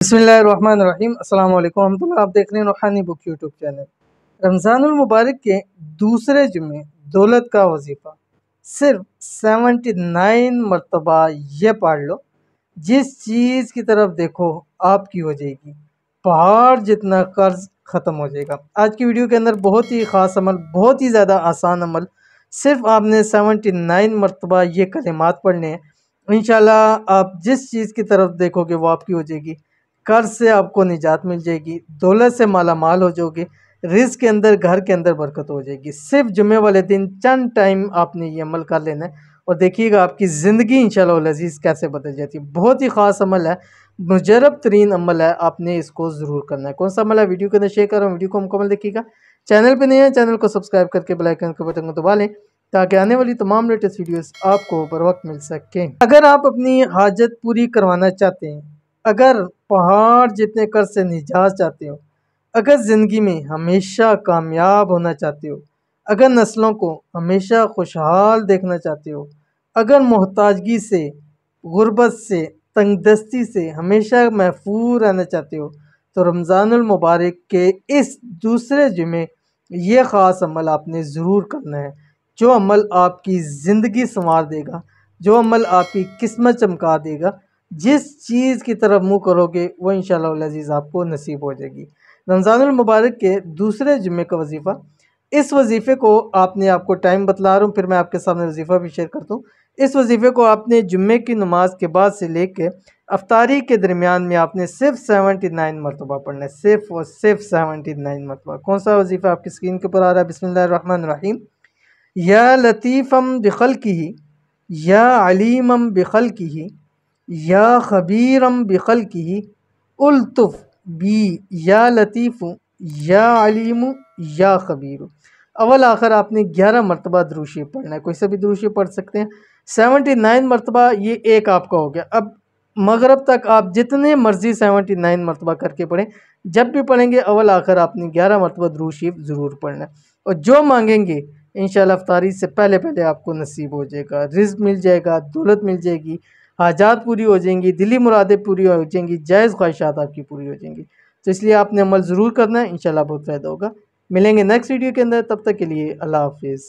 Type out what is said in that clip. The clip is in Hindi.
बिस्मिल्लाहिर्रहमानिर्रहीम अस्सलाम वालेकुम रहमतुल्लाह। आप देख रहे हैं रूहानी बुक यूट्यूब चैनल। रमज़ानुल मुबारक के दूसरे जुमे दौलत का वजीफ़ा सिर्फ 79 मरतबा ये पढ़ लो, जिस चीज़ की तरफ देखो आपकी हो जाएगी, पहाड़ जितना कर्ज ख़त्म हो जाएगा। आज की वीडियो के अंदर बहुत ही ख़ास अमल, बहुत ही ज़्यादा आसान अमल, सिर्फ आपने 79 मरतबा ये कलिमात पढ़ने हैं। इंशाल्लाह आप जिस चीज़ की तरफ देखोगे वो आपकी हो जाएगी। कर्ज से आपको निजात मिल जाएगी, दौलत से माला माल हो जाओगे, रिज़्क़ के अंदर, घर के अंदर बरकत हो जाएगी। सिर्फ जुमे वाले दिन चंद टाइम आपने ये अमल कर लेना है और देखिएगा आपकी ज़िंदगी इंशाअल्लाह वल अज़ीज़ कैसे बदल जाती है। बहुत ही ख़ास अमल है, मुजरब तरीन अमल है, आपने इसको ज़रूर करना है। कौन सा अमल है वीडियो के अंदर शेयर कर रहा हूँ, वीडियो को मुकम्मल देखिएगा। चैनल पर नए हैं, चैनल को सब्सक्राइब करके बेल आइकन के बटन को दबा लें ताकि आने वाली तमाम लेटेस्ट वीडियोस आपको बर वक्त मिल सकें। अगर आप अपनी हाजत पूरी करवाना चाहते हैं, अगर पहाड़ जितने कर्ज से निजात चाहते हो, अगर ज़िंदगी में हमेशा कामयाब होना चाहते हो, अगर नस्लों को हमेशा खुशहाल देखना चाहते हो, अगर मोहताजगी से, गुर्बत से, तंगदस्ती से हमेशा महफूज रहना चाहते हो, तो रमज़ानुल मुबारक के इस दूसरे जुमे ये ख़ास अमल आपने ज़रूर करना है। जो अमल आपकी ज़िंदगी संवार देगा, जो अमल आपकी किस्मत चमका देगा, जिस चीज़ की तरफ मुँह करोगे वो इंशाअल्लाह वल अज़ीज़ आपको नसीब हो जाएगी। रमज़ानुल मुबारक के दूसरे जुम्मे का वजीफ़ा, इस वजीफ़े को आपने, आपको टाइम बतला रहा हूँ, फिर मैं आपके सामने वजीफ़ा भी शेयर करता हूँ। इस वजीफ़े को आपने जुम्मे की नमाज के बाद से लेके अफ्तारी के दरमियान में आपने सिर्फ 79 मरतबा पढ़ना है, सिर्फ और सिर्फ 79 मरतबा। कौन सा वजीफ़ा आपकी स्क्रीन के ऊपर आ रहा है? बिस्मिल्लाहिर्रहमानिर्रहीम। या लतीफ़म बिखल्किही, या अलीमम बिखल्किही, या खबीरम बिखल्किही, उल्तुफ़ बी या लतीफ़ु, या अलीमु, या खबीरु। अव्वल आखिर आपने 11 मरतबा दुरूद शरीफ पढ़ना है, कोई सा भी दुरूद शरीफ पढ़ सकते हैं। 79 मरतबा ये एक आपका हो गया। अब मगरिब तक आप जितने मर्ज़ी 79 मरतबा करके पढ़ें, जब भी पढ़ेंगे अव्वल आखिर आपने 11 मरतबा दुरूद शरीफ ज़रूर पढ़ना है। और जो मांगेंगे इंशाअल्लाह इफ्तारी से पहले पहले आपको नसीब हो जाएगा, रिज़्क़ मिल जाएगा, दौलत मिल जाएगी, हाजात पूरी हो जाएंगी, दिली मुरादें पूरी हो जाएंगी, जायज़ ख्वाहिशात आपकी पूरी हो जाएंगी। तो इसलिए आपने अमल ज़रूर करना है, इंशाअल्लाह बहुत फ़ायदा होगा। मिलेंगे नेक्स्ट वीडियो के अंदर, तब तक के लिए अल्लाह हाफ़िज़।